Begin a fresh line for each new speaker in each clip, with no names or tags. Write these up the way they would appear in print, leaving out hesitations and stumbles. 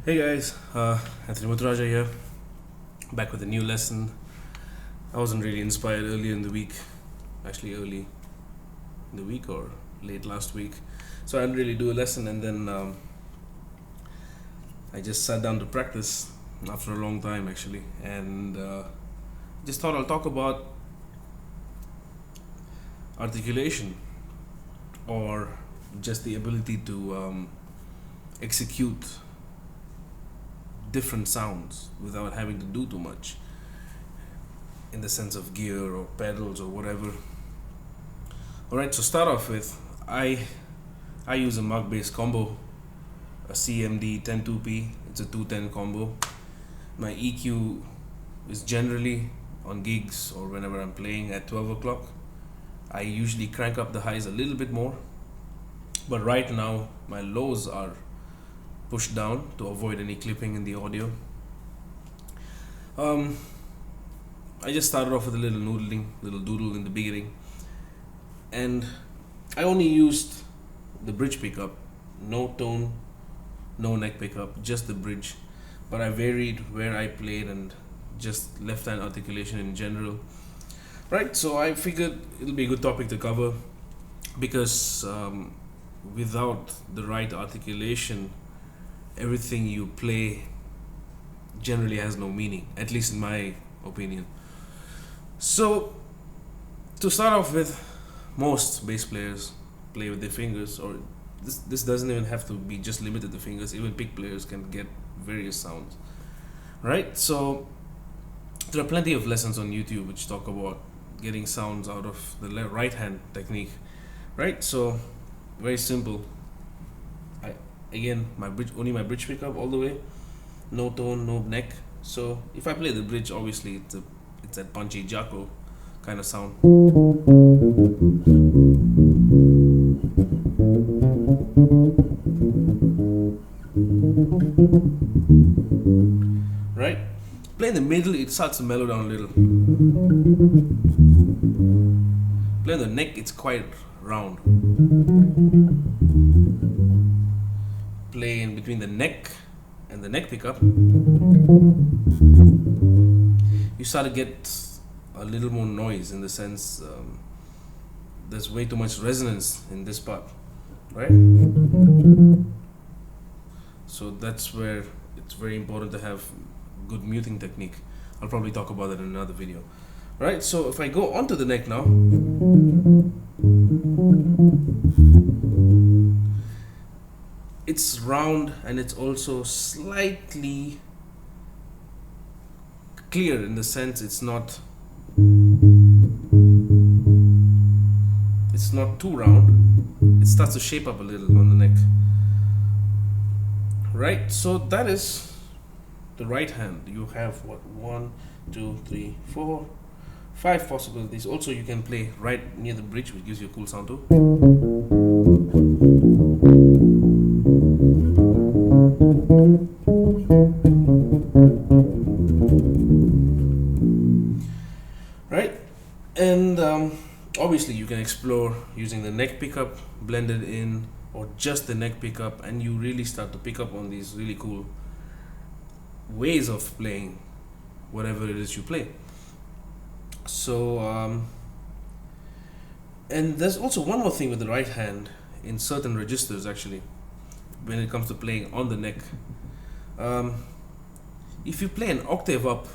Hey guys, Anthony Muthuraja here, back with a new lesson. I wasn't really inspired earlier in the week, actually early in the week or late last week, so I didn't really do a lesson, and then I just sat down to practice after a long time actually, and just thought I'll talk about articulation, or just the ability to execute different sounds without having to do too much in the sense of gear or pedals or whatever. Alright, so start off with I use a mug based combo, a CMD 102P. It's a 210 combo. My EQ is generally on gigs or whenever I'm playing at 12 o'clock. I usually crank up the highs a little bit more, but right now my lows are pushed down to avoid any clipping in the audio. I just started off with a little doodle in the beginning, and I only used the bridge pickup, no tone, no neck pickup, just the bridge, but I varied where I played and just left hand articulation in general. Right, so I figured it'll be a good topic to cover because without the right articulation, everything you play generally has no meaning, at least in my opinion. So, to start off with, most bass players play with their fingers, or this doesn't even have to be just limited to fingers, even pick players can get various sounds. Right? So, there are plenty of lessons on YouTube which talk about getting sounds out of the right hand technique. Right? So, very simple. Again, my bridge pickup all the way, no tone, no neck. So if I play the bridge, obviously it's that punchy Jaco kind of sound. Right? Play in the middle, it starts to mellow down a little. Play in the neck, it's quite round. Play in between the neck and the neck pickup, you start to get a little more noise, in the sense there's way too much resonance in this part, right? So that's where it's very important to have good muting technique. I'll probably talk about that in another video. Right, so if I go onto the neck now, it's round and it's also slightly clear, in the sense it's not not too round, it starts to shape up a little on the neck. Right, so that is the right hand. You have what, 1, 2, 3, 4, 5 possibilities. Also, you can play right near the bridge, which gives you a cool sound too. Right, and obviously you can explore using the neck pickup blended in, or just the neck pickup, and you really start to pick up on these really cool ways of playing whatever it is you play. So and there's also one more thing with the right hand in certain registers, actually, when it comes to playing on the neck. If you play an octave up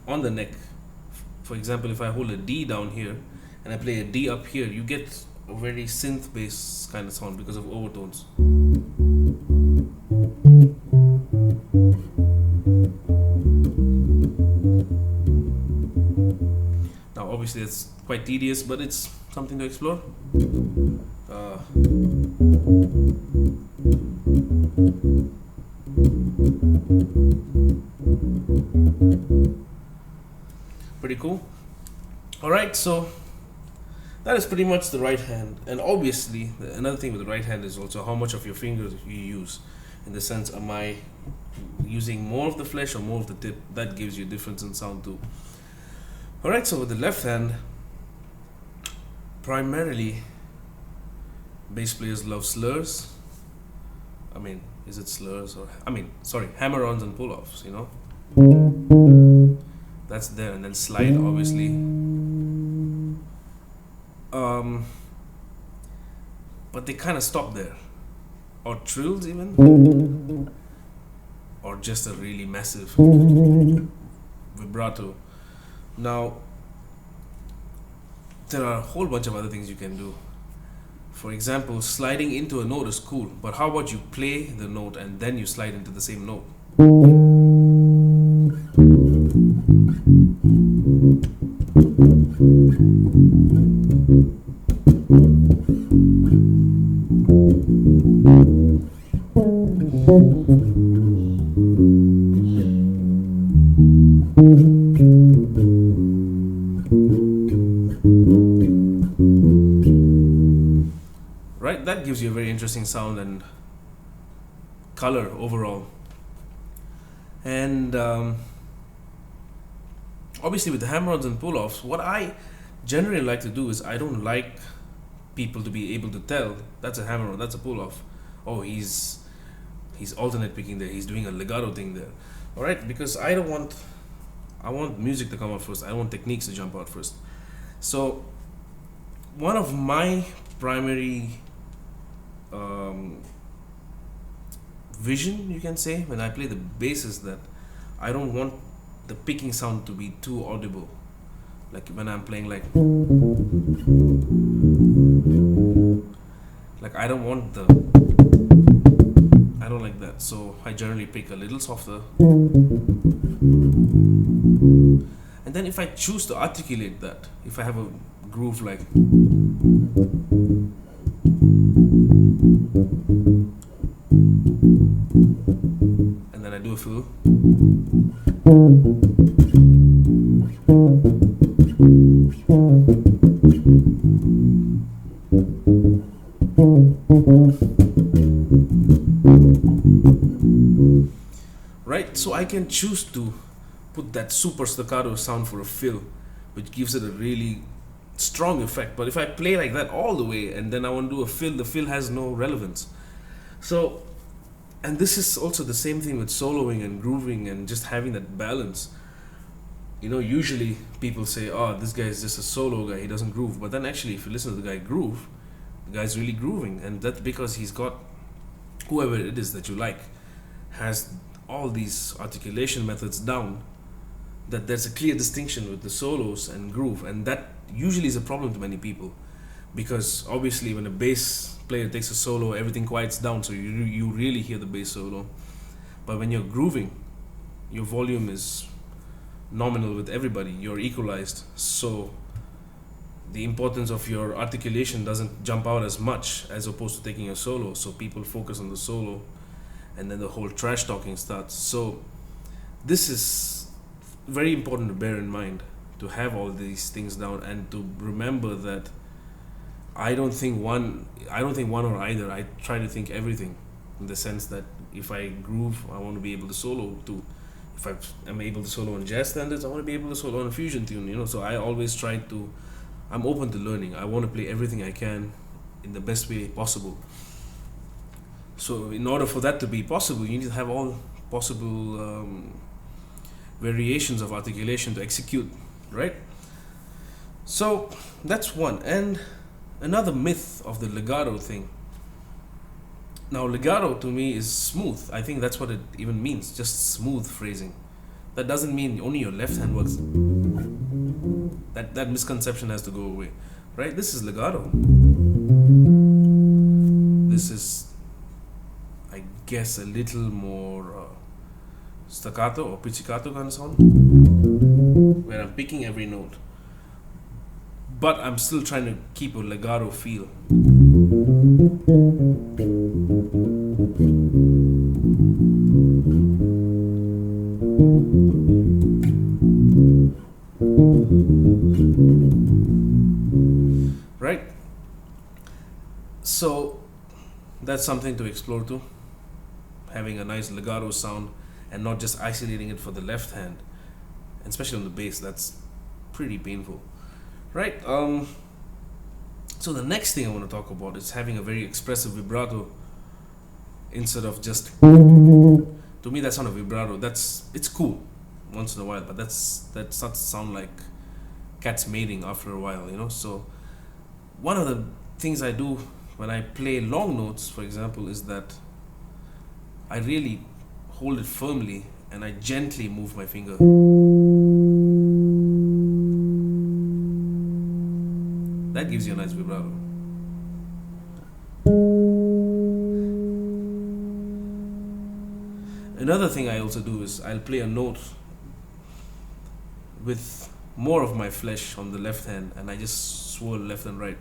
on the neck, for example, if I hold a D down here and I play a D up here, you get a very synth bass kind of sound because of overtones. Now obviously it's quite tedious, but it's something to explore. Pretty cool. Alright, so that is pretty much the right hand. And obviously another thing with the right hand is also how much of your fingers you use, in the sense, am I using more of the flesh or more of the tip? That gives you a difference in sound too. Alright, so with the left hand, primarily bass players love slurs. I mean, is it slurs or, hammer-ons and pull-offs, you know? That's there, and then slide, obviously. But they kind of stop there. Or trills even. Or just a really massive vibrato. Now, there are a whole bunch of other things you can do. For example, sliding into a note is cool, but how about you play the note and then you slide into the same note? Right, that gives you a very interesting sound and color overall. And obviously with the hammer-ons and pull-offs, what I generally like to do is, I don't like people to be able to tell that's a hammer-on, that's a pull-off. Oh, he's alternate picking there, he's doing a legato thing there. Alright, because I want music to come out first, I want techniques to jump out first. So one of my primary vision, you can say, when I play the bass is that I don't want the picking sound to be too audible. Like when I'm playing like I don't like that, so I generally pick a little softer. And then if I choose to articulate that, if I have a groove like, and then I do a fill, right? So I can choose to put that super staccato sound for a fill, which gives it a really strong effect. But if I play like that all the way and then I want to do a fill, the fill has no relevance. So, and this is also the same thing with soloing and grooving and just having that balance. You know, usually people say, oh, this guy is just a solo guy, he doesn't groove. But then actually, if you listen to the guy groove, the guy's really grooving. And that's because he's got, whoever it is that you like, has all these articulation methods down, that there's a clear distinction with the solos and groove. And that usually is a problem to many people, because obviously when a bass player takes a solo, everything quiets down, so you really hear the bass solo. But when you're grooving, your volume is nominal with everybody, you're equalized, so the importance of your articulation doesn't jump out as much as opposed to taking a solo. So people focus on the solo, and then the whole trash talking starts. So this is very important to bear in mind, to have all these things down, and to remember that I don't think one or either. I try to think everything, in the sense that if I groove, I want to be able to solo too. If I'm able to solo on jazz standards, I want to be able to solo on a fusion tune, So I always try to, I'm open to learning. I want to play everything I can in the best way possible. So in order for that to be possible, you need to have all possible variations of articulation to execute, right? So that's one. And another myth of the legato thing. Now, legato to me is smooth. I think that's what it even means, just smooth phrasing. That doesn't mean only your left hand works. That misconception has to go away, right? This is legato. This is, I guess, a little more staccato or pizzicato kind of sound, where I'm picking every note, but I'm still trying to keep a legato feel. Right? So that's something to explore too. Having a nice legato sound and not just isolating it for the left hand, and especially on the bass, that's pretty painful. Right? So the next thing I want to talk about is having a very expressive vibrato instead of just. To me, that's not a vibrato. It's cool once in a while, but that starts to sound like cats mating after a while, So one of the things I do when I play long notes, for example, is that I really hold it firmly and I gently move my finger. That gives you a nice vibrato. Another thing I also do is I'll play a note with more of my flesh on the left hand, and I just swirl left and right.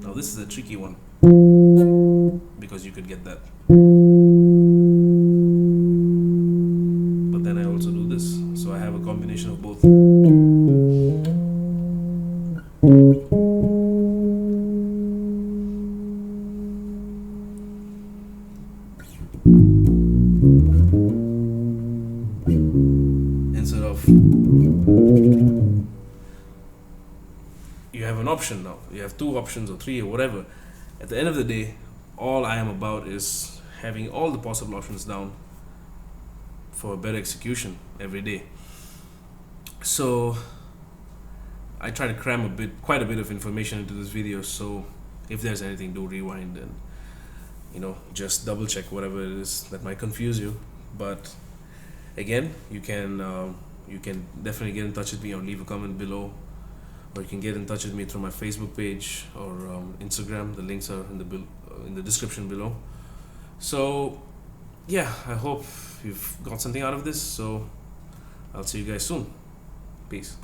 Now this is a tricky one, because you could get that. But then I also do this, so I have a combination of both. Instead of, you have an option now, you have two options or three or whatever. At the end of the day, all I am about is having all the possible options down for a better execution every day. So I try to cram quite a bit of information into this video, so if there's anything, do rewind and just double check whatever it is that might confuse you. But again, you can definitely get in touch with me or leave a comment below, or you can get in touch with me through my Facebook page or Instagram. The links are in the description below. So yeah, I hope you've got something out of this. So I'll see you guys soon. Peace.